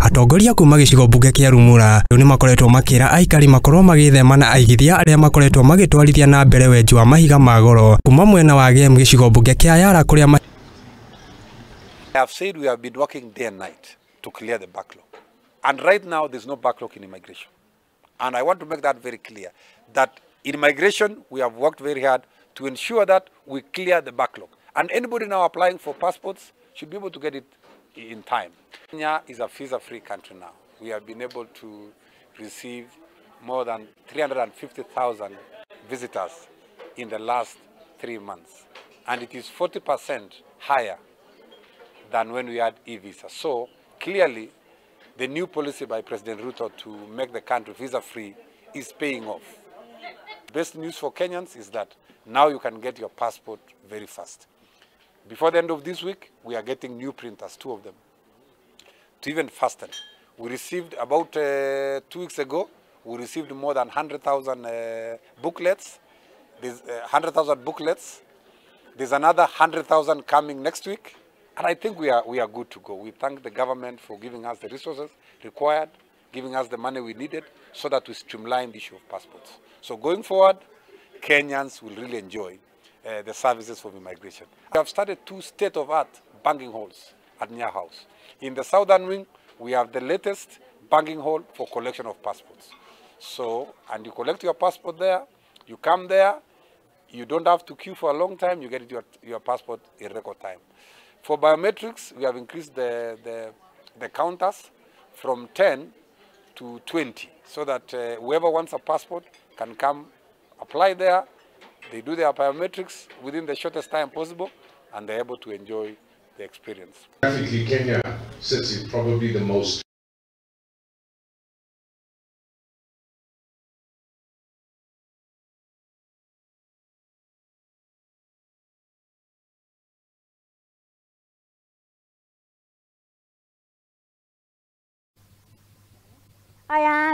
Atongoria kuuma gicigo mbunge kia Rumula riu ni makoretwo makira aikari makorwo magiithema na aigithia aria makoretwo magitwarithia nambere wenji wa mahiga ma goro kuuma mwena wa gicigo mbunge kia Yala kuria I have said we have been working day and night to clear the backlog. And right now there's no backlog in immigration. And I want to make that very clear, that in immigration we have worked very hard to ensure that we clear the backlog. And anybody now applying for passports should be able to get it in time. Kenya is a visa-free country now. We have been able to receive more than 350,000 visitors in the last 3 months. And it is 40% higher than when we had e-visa. So clearly, the new policy by President Ruto to make the country visa-free is paying off. Best news for Kenyans is that now you can get your passport very fast. Before the end of this week, we are getting new printers, 2 of them, to even fasten. We received about 2 weeks ago, we received more than 100,000 booklets. There's 100,000 booklets. There's another 100,000 coming next week. And I think we are good to go. We thank the government for giving us the resources required, giving us the money we needed so that we streamline the issue of passports. So going forward, Kenyans will really enjoy the services from immigration. We have started 2 state-of-art banking halls at Nya House. In the southern wing, we have the latest banking hall for collection of passports. So, and you collect your passport there, you come there, you don't have to queue for a long time, you get your passport in record time. For biometrics, we have increased the counters from 10 to 20 so that whoever wants a passport can come apply there. They do their biometrics within the shortest time possible and they're able to enjoy the experience. Graphically, Kenya sits in probably the most aya